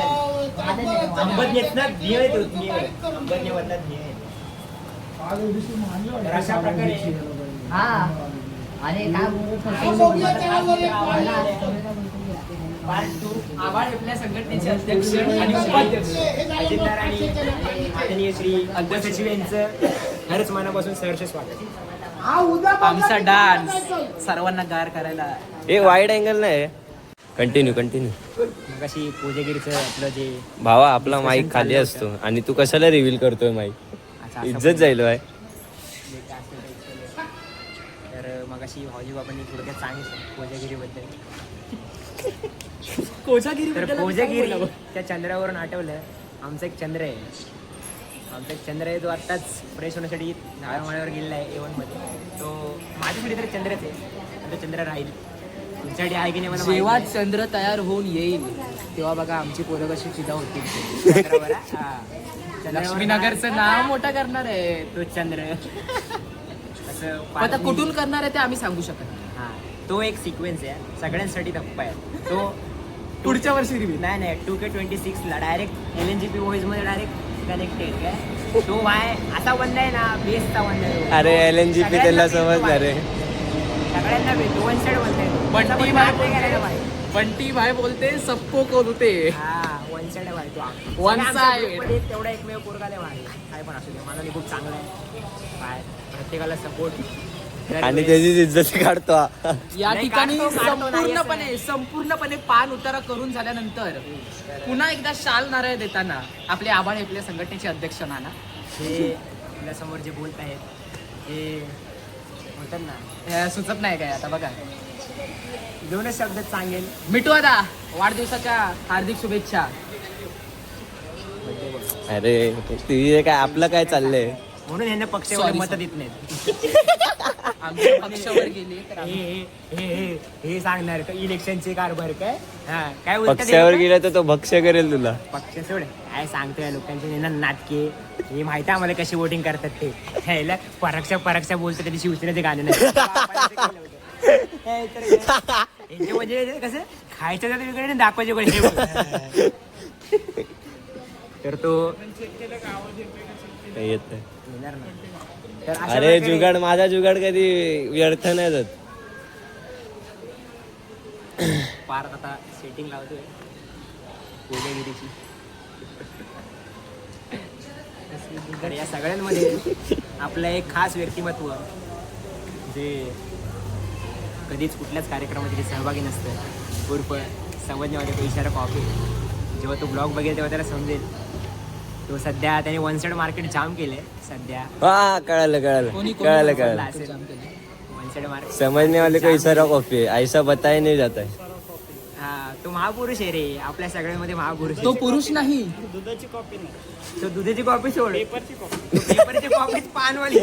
अंबज्ञात ध्येय देत ध्येय. अंबज्ञात ध्येय. तर अशा प्रकारे हा आणि काय पार्ट 2 आभाळ आपल्या संघटनेचे अध्यक्ष आणि उपाध्यक्ष अजितदार आणि माननीय श्री अध्यक्ष सचिव यांचं खरंच मनापासून सहर्ष स्वागत. हा उद्या आमचा डान्स सर्वांना गार करायला हे वाईड अँगल नाही. Continue continue. मग अशी पूजेगिरीचं आपलं जे भावा आपला माईक खाली असतो आणि तू कशाला रिव्हील करतोय माईक. असं इज्जत जाईल बाय. जे काय असेल ते केलं. तर मग अशी भाऊजी बाबांनी थोडक्यात सांगितलं पूजागिरीबद्दल. तर कोजागिरी त्या चंद्रावरून आठवलं आमचा एक चंद्र आहे. आमचा एक चंद्र आहे तो आत्ताच फ्रेश होण्यासाठी झाडामाळ्यावर गेलेला आहे A1 मध्ये. तो माझ्यासाठी तर चंद्रच आहे. तो चंद्र राहील. तुमच्यासाठी आहे की नाही मला जेव्हा माहिती नाही. चंद्र तयार होऊन येईल तेव्हा बघा आमची पोरं कशी चिदा होतील. चंद्रावर आहे? हा. चंद्रावर लक्ष्मीनगरचं नाव मोठं करणार आहे. तो चंद्र असं आता पारखी- कुठून करणार आहे ते आम्ही सांगू शकत नाही. हा तो एक सिक्वेन्स आहे सगळ्यांसाठी धप्पा आहे तो. पुढच्या वर्षी रिव्हील. नाही 2K26 ला डायरेक्ट LNGP वॉइस मध्ये डायरेक्ट कनेक्टेड काय तो वाय असा बंद आहे ना बेसचा बंद आहे. अरे LNGP त्याला समजणार रे. सगळ्यांना भेटतो वन साइड बंद आहे. बंटी भाई बंटी भाई बोलते सबको बोलते. हा वन साइड आहे तो. One आमच्या side. ग्रुपमध्ये तेवढा एकमेव पोरगाले भाई काय पण असू दे मला खूप चांगलं आहे. काय प्रत्येकाला सपोर्ट आणि त्याची इज्जत काढतो. या नाही, ठिकाणी काढतो नाही असं संपूर्णपणे पान उतारा करून झाल्यानंतर पुन्हा एकदा शाल नारळ देताना आपले आभाळ आपल्या संघटनेचे अध्यक्ष नाना हे आपल्या समोर जे बोलत आहेत हे म्हणतात ना हे सुचत नाही काय आता बघा. दोनच शब्दात सांगेल मिठू आता वाढदिवसाच्या हार्दिक शुभेच्छा. अरे तुझे काय आपलं काय चाललंय. म्हणून यांना पक्षावर Sorry, मत sorry. देत नाहीत. आमच्या पक्षावर गेले तर आम्ही- हे सांगणार का इलेक्शनचे कारभार काय हा काय बोलतात पक्षावर हे? गेला तर तो भक्ष्य करेल तुला. पक्ष सोड काय सांगतोय लोकांचे यांना नाटके हे माहिती आहे आम्हाला कशी वोटिंग करतात ते ह्याला पराक्षा बोलतात त्याची शिवसेनेचे गाणे नाही हे तर यांचे म्हणजे कसं खायचं तर वेगळं आणि दाखवायचे वेगळे हे बघ. तर तो येत येणार ना. तर अशा अरे प्रकारे- जुगाड माझा जुगाड कधी व्यर्थ नाही जात. पार्थ आता सेटिंग लावतोय कोजागिरीची. तर या सगळ्यांमध्ये आपलं एक खास व्यक्तिमत्व जे कधीच कुठल्याच कार्यक्रमामध्ये सहभागी नसतं, उर्फ समजण्यामध्ये तो इशारा कॉफी. जेव्हा तो ब्लॉग बघेल तेव्हा त्याला समजेल. तो सध्या त्याने वन साइड मार्केट जाम केलंय सध्या. हा कळालं वन साइड मार्केट समझने वाले को इशारा कॉफी है, ऐसा बताया नहीं जाता है. हा तो महापुरुष आहे रे, आपल्या सगळ्यांमध्ये महापुरुष आहे. तो पुरुष नाही. तो दुधाची कॉफी सोड, पेपरची कॉफीच पानवाली.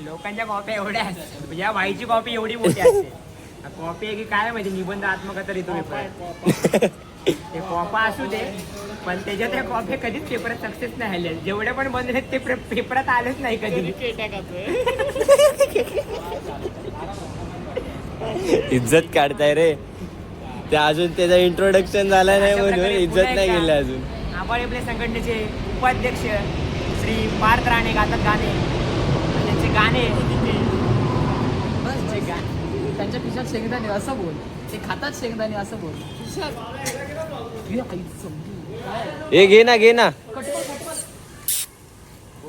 लोकांच्या कॉप्या एवढ्या असतात, या भाईची कॉपी एवढी मोठी असते. कॉपी आहे की काय माहिती, निबंध आत्मकथा लिहितो पेपर. ते कॉपा असू दे, पण त्याच्या त्या कॉप्या कधीच पेपरात सक्सेस नाही आल्या. जेवढे पण बंद आहेत ते पेपरात आलेच नाही कधी. इज्जत काढताय रे. ते अजून त्याचा इंट्रोडक्शन झाला नाही म्हणून इज्जत नाही गेली अजून. आपण आपल्या संघटनेचे उपाध्यक्ष श्री पार्थ राणे गातात गाणे. त्यांचे गाणे त्यांच्या खिशात शेंगदाणे असं बोल, ते खातात शेंगदाणे असं बोल. हे घे ना कोण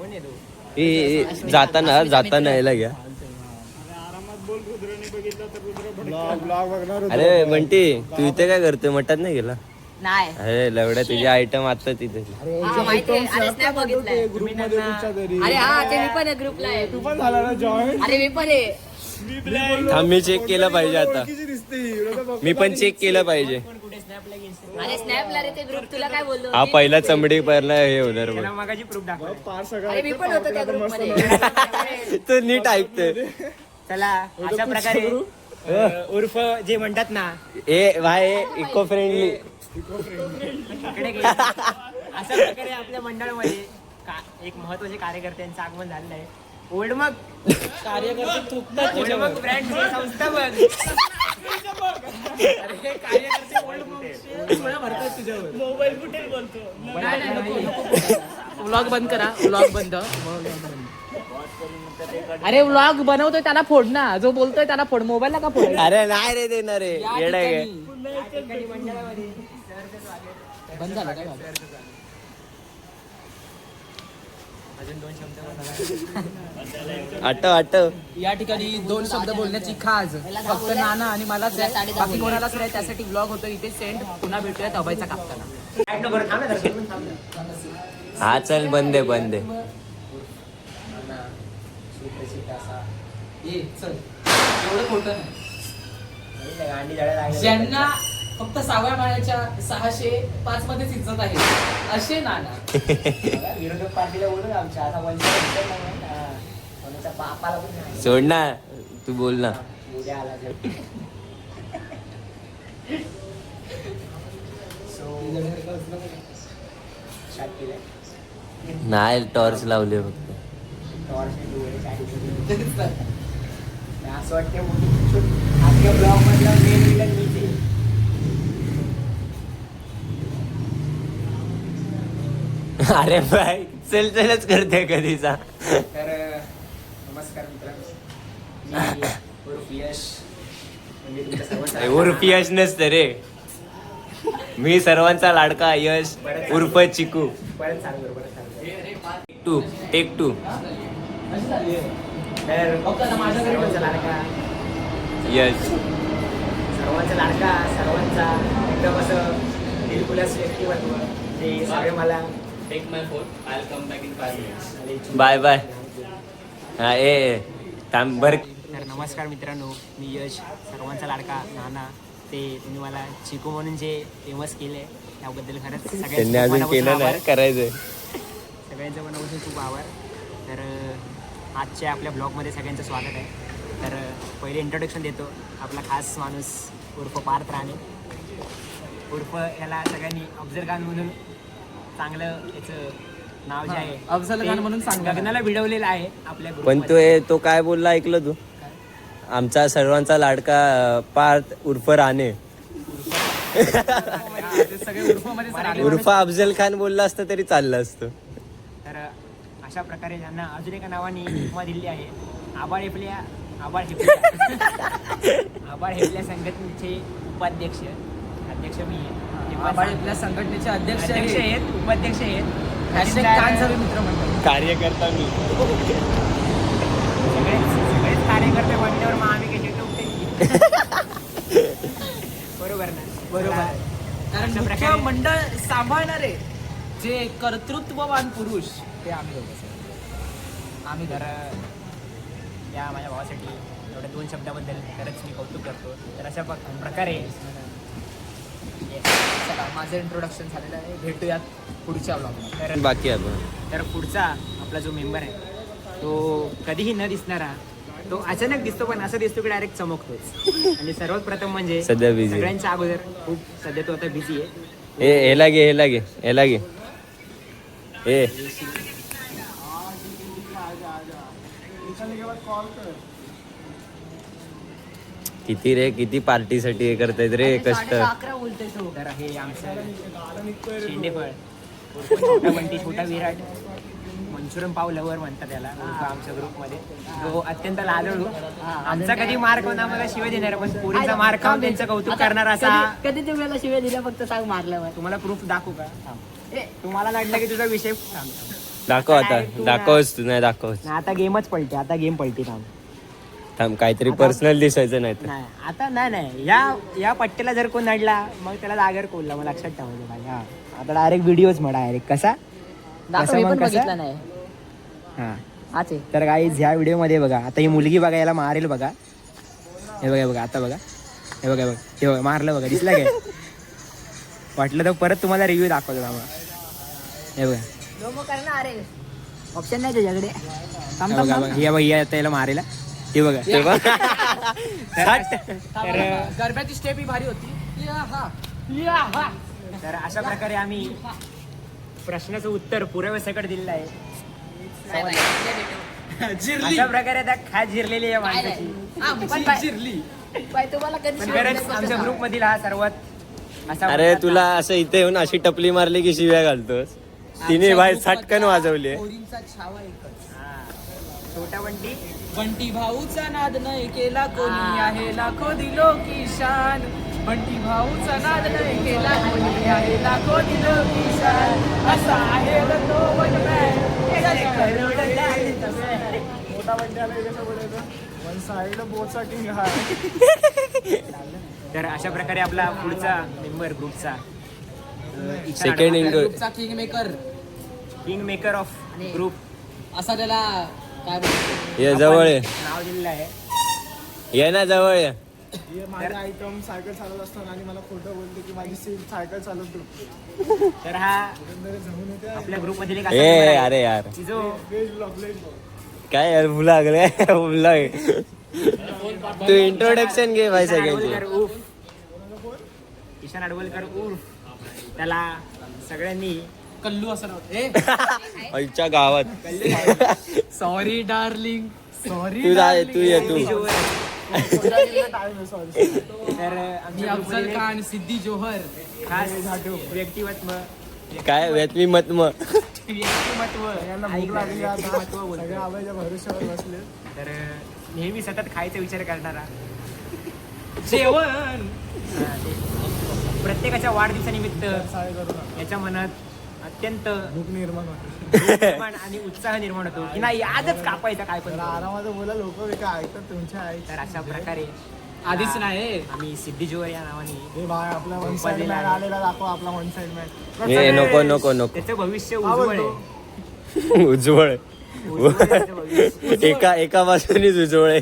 आहे तो? हे जाताना यायला घ्या. ब्लॉग बघणार होतो. अरे बंटी तू इथे काय करतोय, मटात नाही गेला? नाही अरे लवड्या तुझे आयटम आता तिथे. हा, माहितीये. अरे स्नॅप बघितलाय. ग्रुप मध्ये तुमच्या घरी अरे हा ते मी पण ग्रुपला आहे. तू पण झाला ना जॉईन. अरे मी पण आहे. थांब मी चेक केलं पाहिजे आता. दिसते मी पण चेक केलं पाहिजे. अरे स्नॅपला रे ते ग्रुप, तुला काय बोललो हा पहिला चमडी परला हे होणार त्याला मगाची प्रूफ दाखव. पार सगळं अरे मी पण होतो त्या ग्रुप मध्ये. तू नीट ऐकतोय. चला अशा प्रकारे उर्फ जे म्हणतात ना, ए भाई इको फ्रेंडली. इकडे घे. अशा प्रकारे आपल्या मंडळामध्ये एक महत्वाचे कार्यकर्त्यांचं आगमन झालेलं आहे. ओल्ड मग कार्यकर्ते ब्रँड संस्था बघ. अरे कार्यकर्ते ओल्ड मोबाईल कुठे बोलतो. व्लॉग बंद करा, व्लॉग बंद. अरे व्लॉग बनवतोय त्याला फोड ना, जो बोलतोय त्याला फोड. मोबाईल नका फोड. अरे नाही रे देणार रे येडा आहे. बंद झाला काय? आटव या ठिकाणी 2 शब्द बोलण्याची खाज फक्त नाना आणि मलाच आहे, बाकी कोणालाच नाही. त्यासाठी ब्लॉग होतो इथे सेंड. पुन्हा भेटूयात अभयचा कापताना. हा चल बंद आहे. एवढं खोटं नाही. ज्यांना फक्त 6व्या माळ्याच्या 605 मध्येच इज्जत आहे असे नाना. विरोधक पार्टीला बोलून आमच्या आता कोणाच्या बापाला पण नाही. सोड ना तू बोल ना. उद्या आला जर. स्टार्ट केलंय. नाही टॉर्च लावले फक्त. असं वाटतं आपल्या ब्लॉग मधला मेन विलन मीच आहे. अरे बाय चलच करते कधीचा. तर नमस्कार मित्रांनो, मी उर्फ यश, म्हणजे तुमच्या सर्वांचा उर्फ यश नसतं रे, मी सर्वांचा लाडका यश उर्फ चिकू. परत सांग. Take two. तर सर्वांचा लाडका यश. सर्वांचा एकदम असं दिलखुलास व्यक्तिमत्व. ते सगळे मला take my phone, I will come back in 5 minutes. Bye bye. हा ए थांब बर. तर नमस्कार मित्रांनो, मी यश, सर्वांचा लाडका नाना. ते तुम्ही मला चिकू म्हणून जे फेमस केले त्याबद्दल खरंच त्यांनी अजून केलं नाही, करायचंय. सगळ्यांचं मनापासून खूप आभार. तर आजच्या आपल्या ब्लॉगमध्ये सगळ्यांचं स्वागत आहे. तर पहिले इंट्रोडक्शन देतो. आपला खास माणूस उर्फ पार्थ राणे, उर्फ याला सगळ्यांनी अफजल खान म्हणून चांगलं याचं नाव जे आहे अफजल खान म्हणून चांगलं गगनाला भिडवलेलं आहे आपल्या पण तो काय बोलला ऐकलं तू? आमचा सर्वांचा लाडका पार्थ उर्फ राणे. उर्फ अफजल खान बोलला असतं तरी चाललं असतं. तर अशा प्रकारे ज्यांना अजून एका नावाने उपमा दिली आहे, आबाळ आपल्या आबाळ हेपल्या संघटनेचे उपाध्यक्ष अध्यक्ष मी आहे. आबाळ आपल्या संघटनेचे अध्यक्ष अध्यक्ष आहेत. आहेत, उपाध्यक्ष आहेत. कान सर्व मित्र म्हणतात. कार्यकर्ता मी. सगळेच कार्यकर्ते म्हणल्यावर मग आम्ही कसे उठते. बरोबर ना? बरोबर. कारण अशा मुख्य प्रकारे- मंडळ सांभाळणारे जे कर्तृत्ववान पुरुष ते आम्ही दोघं सर. आम्ही तर या माझ्या भावासाठी एवढ्या 2 शब्दाबद्दल खरंच मी कौतुक करतो. तर अशा प्रकारे चला माझं इंट्रोडक्शन झालेलं आहे. भेटूयात पुढच्या ब्लॉगमध्ये. तर बाकी आहे आपण. तर पुढचा आपला जो मेंबर आहे तो कधीही न दिसणारा, तो अचानक दिसतो पण असं दिसतो की डायरेक्ट चमकतोच. आणि सर्वात प्रथम म्हणजे सध्या busy आहे. सगळ्यांच्या अगोदर खूप सध्या तो आता बिझी आहे. ह्याला घे ए कॉल कर. किती पार्टीसाठी हे करतायत रे कष्ट. 11:30 बोलतोय तो. तर हे आमचं शेंडेफळ, छोटा बंटी, छोटा विराट, मंचुरियन पाव लवर म्हणतात त्याला आमच्या ग्रुपमध्ये. जो अत्यंत लाजळू, आमचा कधी मार्क होऊन आम्हाला शिवाय देणार, पण पोरीचा मार्क खाऊन त्यांचं कौतुक करणार असा. कधी तुम्हाला शिव्या दिल्या फक्त सांग मारल्यावर. तुम्हाला प्रूफ दाखवू का? तुम्हाला वाटलं की तुझा विषय दाखव आता. दाखवच तू. नाही दाखवच. आता गेमच पलटे, आता गेम पलटी थांब काहीतरी पर्सनल दिसायचं नाही तर. नाही आता नाही या पट्ट्याला जर कोण नडला मग त्याला जागर कोल्ला, मग लक्षात ठेवायचं भाई. हा आता डायरेक्ट व्हिडिओच म्हणा डायरेक्ट कसा दाखव, मी मग पण कसं? बघितला नाही. हा. हाच आहे. तर गाईज ह्या व्हिडिओमध्ये बघा, आता ही मुलगी बघा, याला मारेल बघा. हे बघा आता बघा, हे बघा मारलं बघा, दिसलं काय? वाटलं तर परत तुम्हाला रिव्ह्यू दाखवतो आम्हाला. हे बघा, डोमो करणार अरे, ऑप्शन नाही त्याच्याकडे. हे बघा, हे बघा, आता याला मारेल. हे बघा तर गरब्याची स्टेप ही भारी होती. तर अशा प्रकारे आम्ही प्रश्नाचं उत्तर पुराव्यासकट दिलेलं आहे. अशा प्रकारे आता खास जिरलेली आहे माणसाची. जिरली. बाय तुम्हाला कधी पण शिव्या खरंच दिल्या आमच्या फक्त ग्रुप मधील हा सर्वात असा अरे तुला असं इथे येऊन अशी टपली मारली की शिव्या घालतोस. तिने बाई सटकन वाजवली. पोरींचा छावा एकच. हा. छोटा बंटी बंटी भाऊचा नाद नाही केला कोणी आहे लाखो दिलो की शान. बंटी भाऊचा नाद नाही केला कोणी आहे लाखो दिलो की शान. असा आहे रे तो वनमॅन. मोठा बंडी आला कसं बोलायचं, वन साईड बोचा किंग हा. तर अशा प्रकारे आपला पुढचा मेंबर ग्रुपचा सेकंड इंडो ग्रुपचा king maker king maker of group असा त्याला काय बोलतो. ये जवळ ये. नाव दिलेलं आहे. ये ना जवळ ये. हे माझा आयटम सायकल चालवत असताना आणि मला खोटं बोलते की माझी सीट सायकल चालवतो. तर हा जमून येते आपल्या ग्रुप मधील एक असा ए member आहे अरे यार की जो व्हेज ब्लॉग काय यार भुला गले भुला. तू इंट्रोडक्शन घे भाई ईशान सगळ्यांची. अडवलकर उर्फ ईशान अडवलकर उर्फ त्याला सगळ्यांनी कल्लू असं नव्हतं. आईच्या गावात. Sorry darling, sorry. तू ये तू. टाइम आहे. सॉरी. तर मी अफजल खान, सिद्धी जोहर. खास व्यक्तिमत्व काय व्यक्तिमत्व. यांना भूक लागली आता. व्यक्तिमत्व बोलतो. सगळे आबाईच्या भरोश्यावर बसले. तर नेहमी सतत खायचा विचार करणारा जेवण. प्रत्येकाच्या वाढदिवसानिमित्त साय करू नका. याच्या मनात अत्यंत भूक निर्माण होते. निर्माण आणि उत्साह निर्माण होतो की नाही आजच कापायचा काय पण. जरा आरामात बोला, लोक काय ऐकतात तुमच्या ऐक. तर अशा प्रकारे आधीच नाही. आम्ही सिद्धी जोहर या नावाने हे भाई आपला वन साइड मॅच आलेला दाखव, आपला वन साइड मॅच. ए नको नको नको. त्याचं भविष्य हा उज्ज्वल बोलतो. आहे. उज्ज्वळ. उज्ज्वल आहे त्याचं भविष्य. एका बाजूनीच उज्ज्वळ आहे.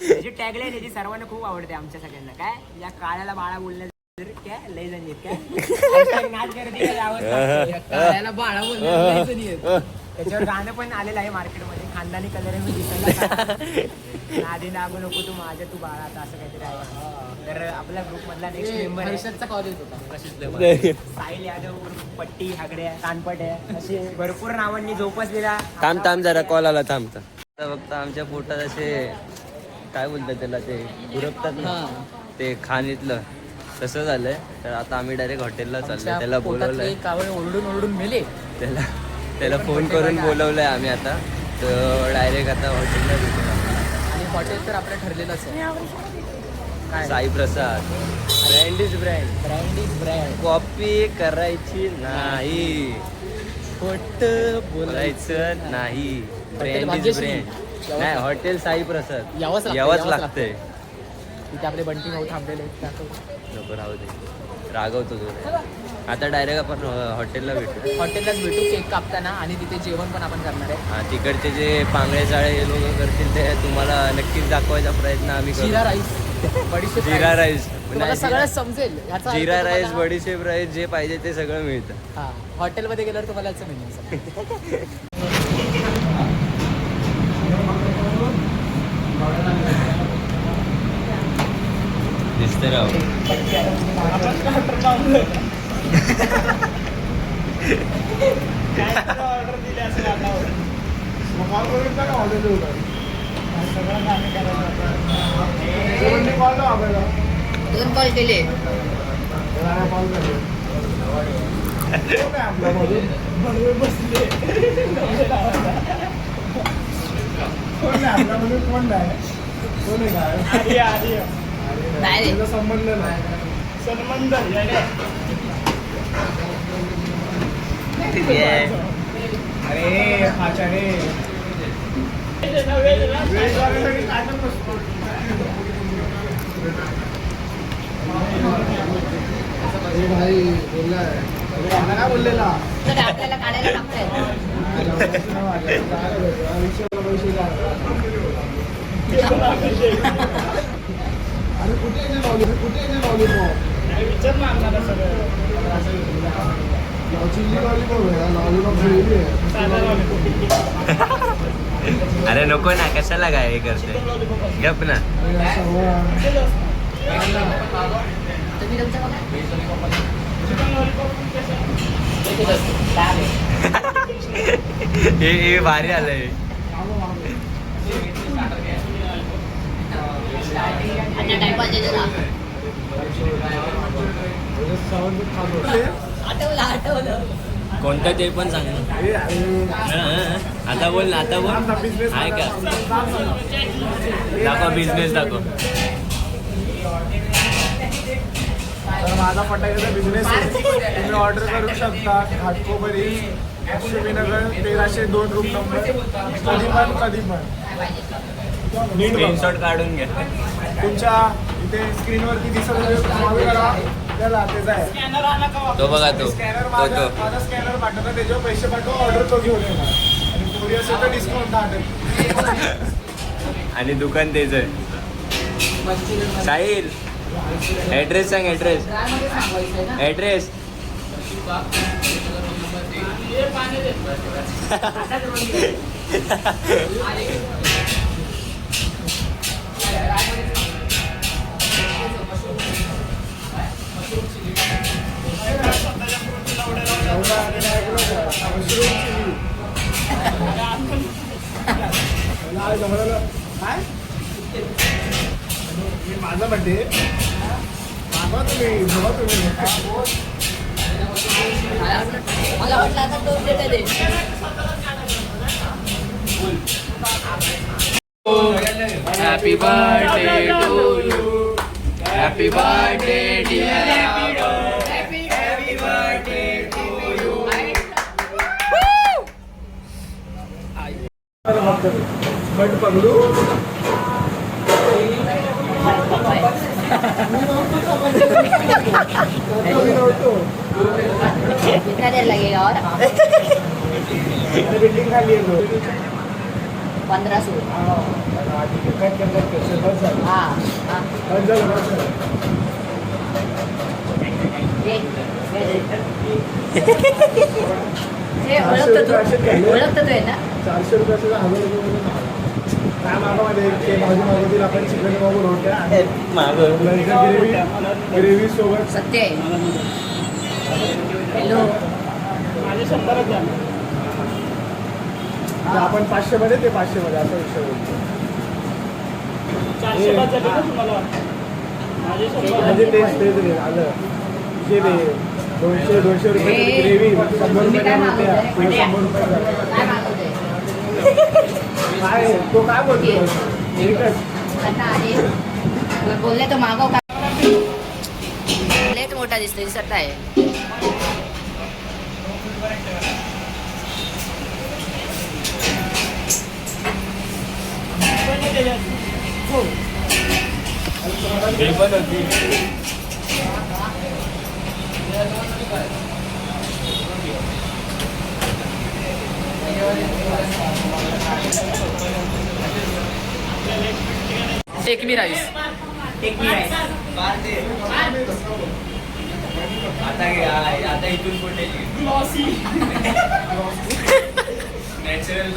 त्याची टॅगलाईन याची सर्वांना खूप आवडते आमच्या सगळ्यांना. काय या काळ्याला बाळा बोलण्या काय लय जण आहेत काय नाच करते काय आवडतं. काळ्याला बाळा बोलण्यात. त्याच्यावर गाणं पण आलेलं आहे मार्केटमध्ये, खानदानी कलर मी दिसायला नादी लागू नको तू माझ्या तू बाळा, आता असं काहीतरी आहे. तर आपल्या ग्रुप मधला नेक्स्ट मेंबर आहे हर्षदचा कॉलेज होता. साहिल यादव, पट्टी हागड्या, कानपट्या असे भरपूर नावांनी जोपासलेला. थांब जरा कॉल आला थांब. फक्त आमच्या पोटात असे काय बोलतात त्याला ते गुरपतात ना ते खाणीतलं तसं झालंय. तर आता आम्ही डायरेक्ट हॉटेलला चाललोय. त्याला बोलवलंय, कावळे ओरडून ओरडून मेले. त्याला फोन करून बोलवलंय आम्ही आता. तर डायरेक्ट आता हॉटेलला भेटूया. आणि हॉटेल तर आपलं ठरलेलंच आहे. काय Sai Prasad brand is brand. Brand is brand. Copy करायची नाही, खोट बोलायचं नाही. Brand is Bhagyashree. ब्रँड. नाही, हॉटेल साई प्रसाद यावंच यावंच लागतंय. तिथे आपले बंटी भाऊ थांबलेले आहेत. नको राहू दे, रागवतो तू. आता डायरेक्ट आपण हॉटेलला भेटू. हॉटेललाच भेटू केक कापताना आणि तिथे जेवण पण आपण करणार आहे. हा, तिकडचे जे पांगळे चाळे हे लोक करतील ते तुम्हाला नक्कीच दाखवायचा प्रयत्न आम्ही करू. जिरा राईस बडीशेप जिरा राईस तुम्हाला सगळं समजेल ह्याचा अर्थ जिरा राईस, तुम्हाला- बडीशेप राईस, जे पाहिजे ते सगळं मिळतं. हा हॉटेलमध्ये गेल्यावर तुम्हाला याचं मिळेल. दिसते राव. कॉल करून का ऑर्डर देऊ का? कॉल लावा आपल्याला. 2 कॉल केले. कॉल केले. आपला मधून बसले. कोण नाही आपल्यामध्ये कोण नाही. कोण आहे काय? नाही रे. त्याचा संबंध नाही. संबंध अरे अच्छा रे वेळेसाठी काय पण नसतो. अरे भाई बोललाय काय बोललेला तर आपल्याला काढायला लागतंय. अरे कुठे लॉलीपॉप चिल्ली लॉलीपॉप आहे. लॉलीपॉप अरे नको ना, कशाला काय हे करते. गप ना. तुम्ही तुमचं बघा. हे भारी आलंय. आणि टाइमपास देतो ना. आठवलं. कोणतं ते पण सांग ना. आता बोल ना, आता बोल. आहे का? दाखव बिझनेस दाखव. तर माझा फटाक्याचा बिझनेस आहे. तुम्ही ऑर्डर करू शकता. घाटकोपरी शिवीनगर 1302 रूम नंबर. कधी पण स्क्रीनशॉट काढून घ्या. तुमच्या इथे स्क्रीनवरती दिसत कॉल करा त्याला त्याचा आहे. तो बघा तो स्कॅनर तो माझा स्कॅनर पाठवता त्याच्यावर पैसे पाठवा. ऑर्डर तो घेऊन येणार आणि कोरी असेल तर डिस्काउंट 10%. आणि दुकान तेच आहे. साहिल ॲड्रेस सांग. ॲड्रेस काय माझं बड्डे मागवा तुम्ही बघा तुम्ही. मला वाटलं आता 2 प्लेट दे. Happy birthday to you. Happy birthday dear. Happy birthday to you. But पगडू कितना देर लगेगा और? बिल्डिंग खाली आहे. 1500. हाँ हाँ हाँ. ओळखतो तो आहे ना. 400 रुपयाचं 1000 रुपये काय मागामध्ये ते भाजी मागवतील आपण. चिकन मागू रोट्या ग्रेव्ही सोबत. सत्य आहे. हॅलो. आपण 500 मध्ये ते 500 मध्ये असा विषय बोलतो. म्हणजे टेस्ट ते आलं जे ते 200 रुपये ग्रेव्ही 100 रुपये 100 रुपये काय मागवतोय? काय तो काय बोलतो एकच त्यांना आहे बोलले तो मागव का लेट मोठा दिसतो दिसत आहे. टेकमी राईस. आता इथून कुठे नॅचरल